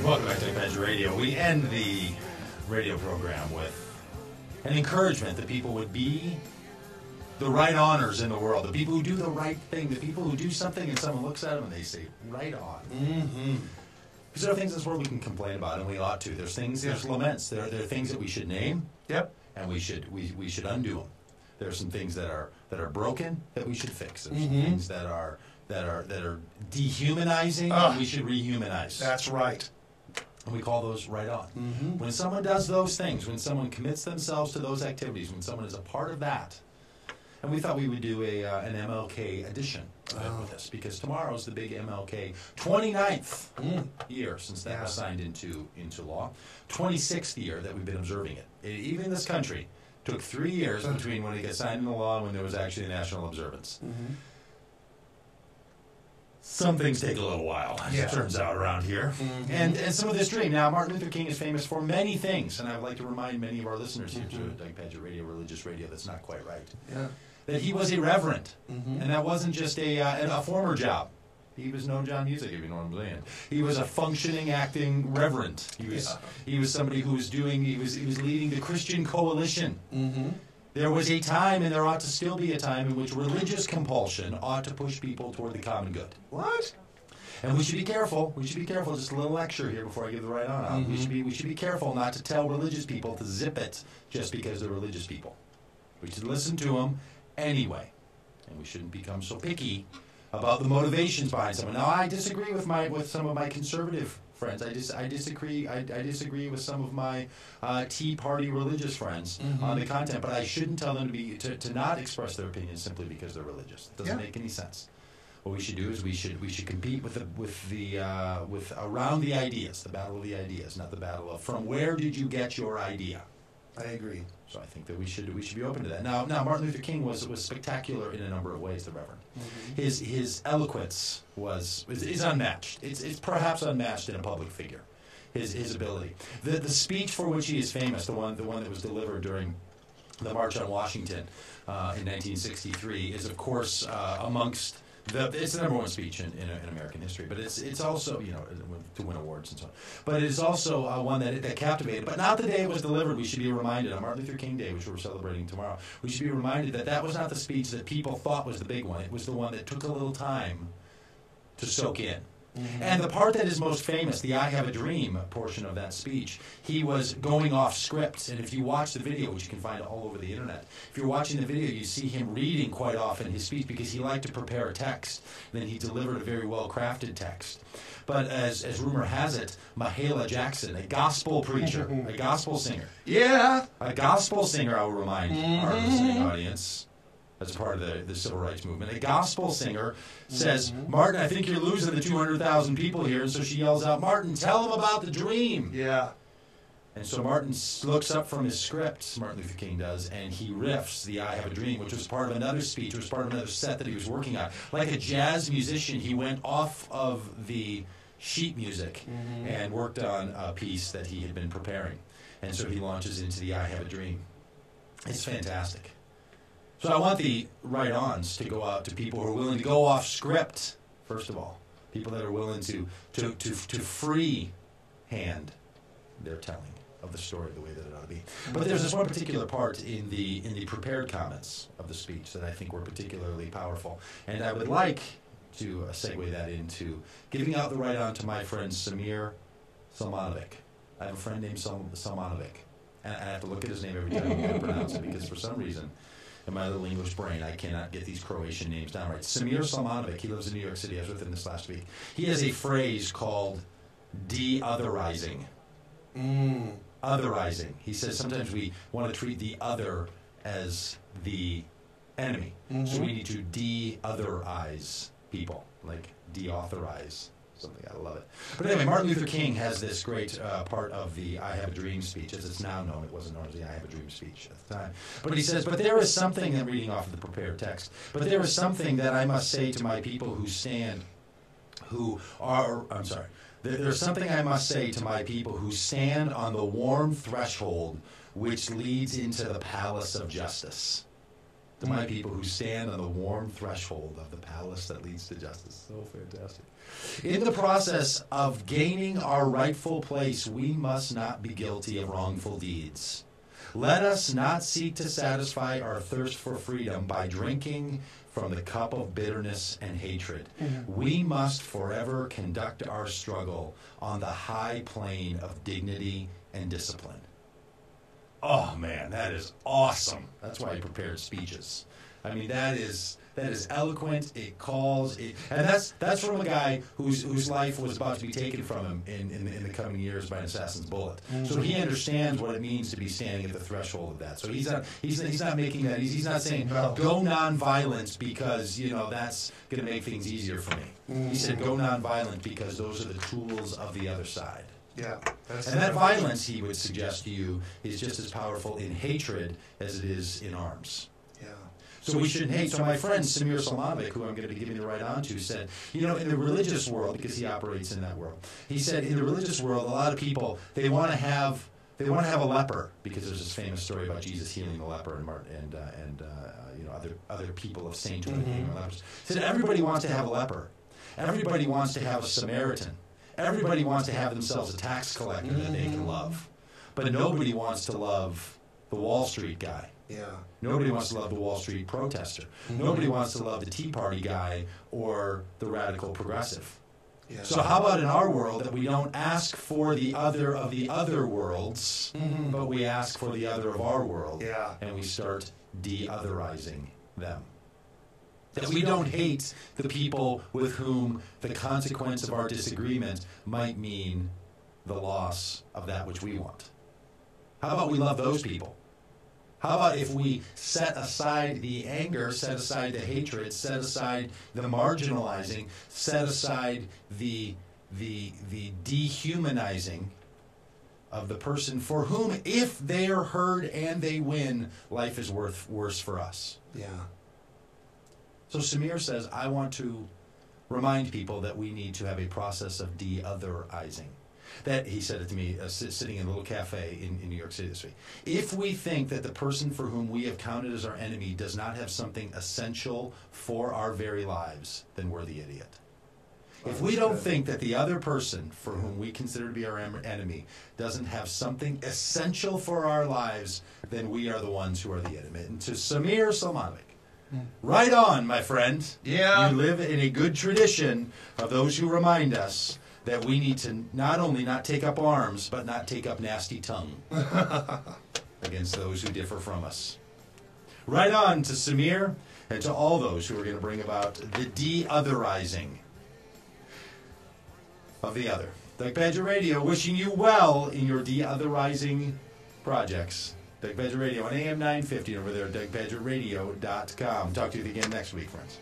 Welcome back to Pagitt Radio. We end the radio program with an encouragement that people would be the right honors in the world, the people who do the right thing, the people who do something and someone looks at them and they say, right on. Mm-hmm. Because there are things in this world we can complain about, and we ought to. There's things, there's laments. There are things that we should name, and we should undo them. There are some things that are broken that we should fix. There's some things that are dehumanizing that we should rehumanize. That's right. And we call those right on. When someone does those things, when someone commits themselves to those activities, when someone is a part of that, and we thought we would do an MLK edition with this, because tomorrow is the big MLK 29th year since that was signed into law. 26th year that we've been observing it. Even in this country, took 3 years between when it got signed into law and when there was actually a national observance. Some things take a little while, as it turns out, around here. And some of this dream. Now, Martin Luther King is famous for many things, and I would like to remind many of our listeners here to Pagitt Radio, religious radio, that's not quite right. That he was a reverend, and that wasn't just a former job. He was no John Music, if you know what I'm saying. He was a functioning, acting reverend. He was somebody who was he was leading the Christian Coalition. There was a time, and there ought to still be a time, in which religious compulsion ought to push people toward the common good. What? And we should be careful. We should be careful. Just a little lecture here before I give the right on out. We should be careful not to tell religious people to zip it just because they're religious people. We should listen to them anyway, and we shouldn't become so picky about the motivations behind someone. Now, I disagree with some of my conservative friends. I disagree with some of my Tea Party religious friends on the content, but I shouldn't tell them to not express their opinions simply because they're religious. It doesn't make any sense. What we should do is we should compete with around the ideas, the battle of the ideas, not the battle of from where did you get your idea. I agree. So I think that we should be open to that. Now Martin Luther King was spectacular in a number of ways. The Reverend, his eloquence is unmatched. It's perhaps unmatched in a public figure. His ability, the speech for which he is famous, the one that was delivered during the March on Washington in 1963, is of course amongst. It's the #1 speech in American history, but it's also, to win awards and so on. But it is also one that captivated. But not the day it was delivered. We should be reminded on Martin Luther King Day, which we're celebrating tomorrow. We should be reminded that was not the speech that people thought was the big one. It was the one that took a little time to soak in. And the part that is most famous, the I Have a Dream portion of that speech, he was going off script. And if you watch the video, which you can find all over the internet, if you're watching the video, you see him reading quite often his speech because he liked to prepare a text. Then he delivered a very well-crafted text. But as rumor has it, Mahalia Jackson, a gospel preacher, a gospel singer. A gospel singer, I will remind our listening audience, as part of the civil rights movement. A gospel singer says, Martin, I think you're losing the 200,000 people here. And so she yells out, Martin, tell them about the dream. And so Martin looks up from his script, Martin Luther King does, and he riffs the I Have a Dream, which was part of another speech, was part of another set that he was working on. Like a jazz musician, he went off of the sheet music and worked on a piece that he had been preparing. And so he launches into the I Have a Dream. It's fantastic. So I want the right-ons to go out to people who are willing to go off script, first of all. People that are willing to free hand their telling of the story the way that it ought to be. But there's this one particular part in the prepared comments of the speech that I think were particularly powerful. And I would like to segue that into giving out the right-on to my friend Samir Salmanovic. I have a friend named Salmanovic. And I have to look at his name every time I'm going to pronounce it because for some reason, in my little English brain, I cannot get these Croatian names down right. Samir Salmanovic, he lives in New York City. I was with him this last week. He has a phrase called de-otherizing. Otherizing. He says sometimes we want to treat the other as the enemy. So we need to de-otherize people, like de-authorize something. I love it. But anyway, Martin Luther King has this great part of the I Have a Dream speech, as it's now known. It wasn't known as the I Have a Dream speech at the time. But he says, but there is something, I'm reading off of the prepared text, but there is something that I must say to my people there's something I must say to my people who stand on the warm threshold which leads into the palace of justice. to my people who stand on the warm threshold of the palace that leads to justice. So fantastic. In the process of gaining our rightful place, we must not be guilty of wrongful deeds. Let us not seek to satisfy our thirst for freedom by drinking from the cup of bitterness and hatred. We must forever conduct our struggle on the high plane of dignity and discipline. Oh man, that is awesome. That's why he prepared speeches. I mean, that is eloquent. It calls it, and that's from a guy whose life was about to be taken from him in the coming years by an assassin's bullet. So he understands what it means to be standing at the threshold of that. So he's not making that. He's not saying go nonviolent because that's going to make things easier for me. He said go nonviolent because those are the tools of the other side. Yeah, and that violence, he would suggest to you, is just as powerful in hatred as it is in arms. Yeah. So we shouldn't hate. So my friend Samir Salmovic, who I'm going to be giving the right on to, said, in the religious world, because he operates in that world, he said in the religious world, a lot of people, they want to have a leper, because there's this famous story about Jesus healing the leper and other people of sainthood being lepers. He said everybody wants to have a leper. Everybody wants to have a Samaritan. Everybody wants to have themselves a tax collector that they can love. But nobody wants to love the Wall Street guy. Yeah. Nobody wants to love the Wall Street protester. Nobody wants to love the Tea Party guy or the radical progressive. Yeah. So how about in our world that we don't ask for the other of the other worlds, but we ask for the other of our world, and we start de-otherizing them? That we don't hate the people with whom the consequence of our disagreement might mean the loss of that which we want. How about we love those people? How about if we set aside the anger, set aside the hatred, set aside the marginalizing, set aside the dehumanizing of the person for whom, if they are heard and they win, life is worse for us. Yeah. So Samir says, I want to remind people that we need to have a process of de-otherizing. That, he said it to me, sitting in a little cafe in New York City this week. If we think that the person for whom we have counted as our enemy does not have something essential for our very lives, then we're the idiot. If we don't think that the other person for whom we consider to be our enemy doesn't have something essential for our lives, then we are the ones who are the enemy. And to Samir Salmovic, right on, my friend. Yeah. You live in a good tradition of those who remind us that we need to not only not take up arms, but not take up nasty tongue against those who differ from us. Right on to Samir and to all those who are going to bring about the de-otherizing of the other. Doug Pagitt Radio wishing you well in your de-otherizing projects. Doug Pagitt Radio on AM 950 over there at DougPagittRadio.com. Talk to you again next week, friends.